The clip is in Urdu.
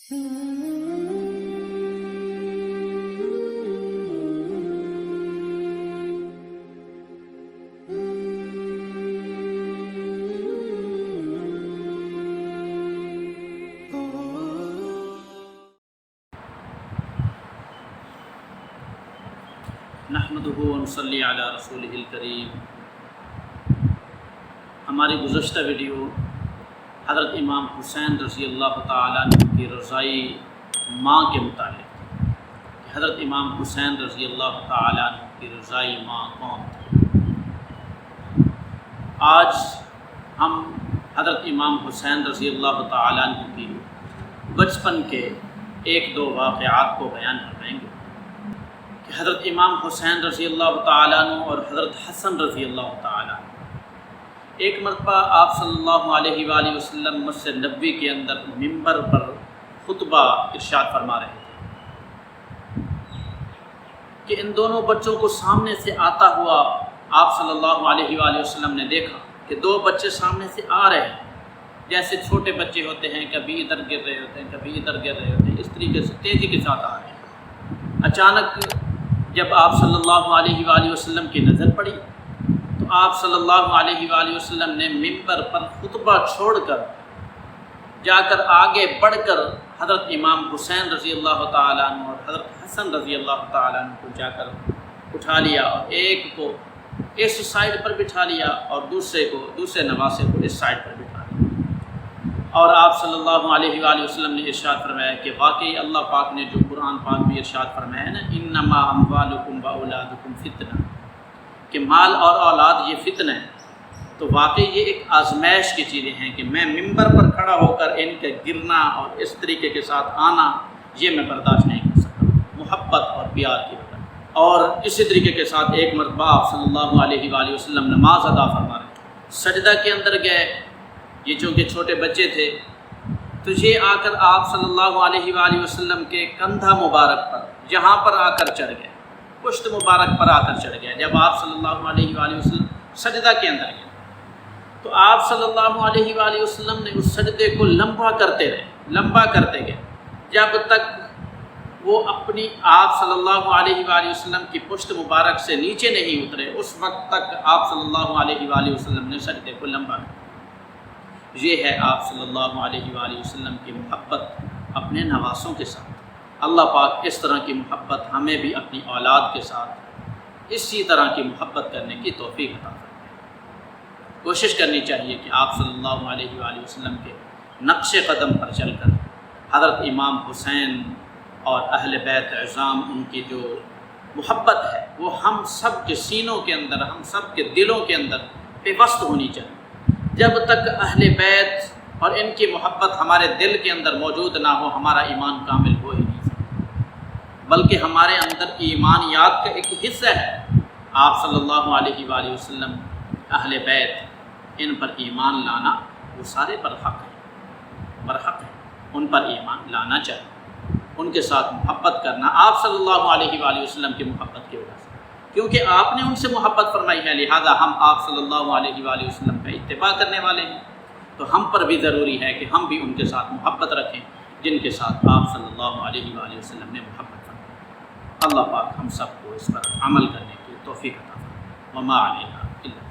نحمدہ ونصلی علی رسولہ الکریم۔ ہماری گزشتہ ویڈیو حضرت امام حسین رضی اللہ تعالیٰ عنہ کی رضائی ماں کے متعلق تھی کہ حضرت امام حسین رضی اللہ تعالیٰ عنہ کی رضائی ماں کون تھی۔ آج ہم حضرت امام حسین رضی اللہ تعالیٰ عنہ کی بچپن کے ایک دو واقعات کو بیان کروائیں گے کہ حضرت امام حسین رضی اللہ تعالیٰ عنہ اور حضرت حسن رضی اللہ تعالیٰ عنہ ایک مرتبہ آپ صلی اللہ علیہ وآلہ وسلم مسجد نبوی کے اندر ممبر پر خطبہ ارشاد فرما رہے تھے کہ ان دونوں بچوں کو سامنے سے آتا ہوا آپ صلی اللہ علیہ وآلہ وسلم نے دیکھا کہ دو بچے سامنے سے آ رہے ہیں، جیسے چھوٹے بچے ہوتے ہیں، کبھی ادھر گر رہے ہوتے ہیں، کبھی ادھر گر رہے ہوتے ہیں، اس طریقے سے تیزی کے ساتھ آ رہے ہیں۔ اچانک جب آپ صلی اللہ علیہ وآلہ وسلم کی نظر پڑی تو آپ صلی اللہ علیہ وآلہ وسلم نے ممبر پر خطبہ چھوڑ کر جا کر آگے بڑھ کر حضرت امام حسین رضی اللہ تعالیٰ عنہ اور حضرت حسن رضی اللہ تعالیٰ عنہ کو جا کر اٹھا لیا اور ایک کو اس سائڈ پر بٹھا لیا اور دوسرے نواسے کو اس سائڈ پر بٹھا لیا، اور آپ صلی اللہ علیہ وآلہ وسلم نے ارشاد فرمایا کہ واقعی اللہ پاک نے جو قرآن پاک میں ارشاد فرمایا ہے نا، انما اموالکم واولادکم فتنہ، کہ مال اور اولاد یہ فتنہ ہے، تو واقعی یہ ایک آزمائش کی چیزیں ہیں کہ میں ممبر پر کھڑا ہو کر ان کے گرنا اور اس طریقے کے ساتھ آنا یہ میں برداشت نہیں کر سکتا، محبت اور پیار کی وجہ۔ اور اسی طریقے کے ساتھ ایک مرتبہ آپ صلی اللہ علیہ وآلہ وسلم نماز ادا فرما رہے تھے، سجدہ کے اندر گئے، یہ چونکہ چھوٹے بچے تھے تو یہ آ کر آپ صلی اللہ علیہ وآلہ وسلم کے کندھا مبارک پر جہاں پر آ کر چڑھ گئے، پشت مبارک پر آ کر چڑھ گیا۔ جب آپ صلی اللہ علیہ وآلہ وسلم سجدہ کے اندر گئے تو آپ صلی اللہ علیہ وآلہ وسلم نے اس سجدے کو لمبا کرتے گئے جب تک وہ اپنی آپ صلی اللہ علیہ وآلہ وسلم کی پشت مبارک سے نیچے نہیں اترے، اس وقت تک آپ صلی اللہ علیہ وآلہ وسلم نے سجدے کو لمبا کیا۔ یہ ہے آپ صلی اللہ علیہ وآلہ وسلم کی محبت اپنے نواسوں کے ساتھ۔ اللہ پاک اس طرح کی محبت ہمیں بھی اپنی اولاد کے ساتھ اسی طرح کی محبت کرنے کی توفیق عطا فرمائے۔ کوشش کرنی چاہیے کہ آپ صلی اللہ علیہ وآلہ وسلم کے نقش قدم پر چل کر حضرت امام حسین اور اہل بیت عظام ان کی جو محبت ہے وہ ہم سب کے سینوں کے اندر، ہم سب کے دلوں کے اندر پیوست ہونی چاہیے۔ جب تک اہل بیت اور ان کی محبت ہمارے دل کے اندر موجود نہ ہو، ہمارا ایمان کامل ہو ہی نہیں سکتا، بلکہ ہمارے اندر ایمانیات کا ایک حصہ ہے۔ آپ صلی اللہ علیہ وآلہ وسلم، اہل بیت، ان پر ایمان لانا وہ سارے برحق ہیں، ان پر ایمان لانا چاہیے، ان کے ساتھ محبت کرنا آپ صلی اللہ علیہ وآلہ وسلم کی محبت کی وجہ سے، کیونکہ آپ نے ان سے محبت فرمائی ہے، لہذا ہم آپ صلی اللہ علیہ وآلہ وسلم کا اتباع کرنے والے ہیں، تو ہم پر بھی ضروری ہے کہ ہم بھی ان کے ساتھ محبت رکھیں جن کے ساتھ آپ صلی اللہ علیہ وآلہ وسلم نے محبت فرمائی۔ اللہ پاک ہم سب کو اس پر عمل کرنے کی توفیق عطا فرمائے۔ وما علینا الا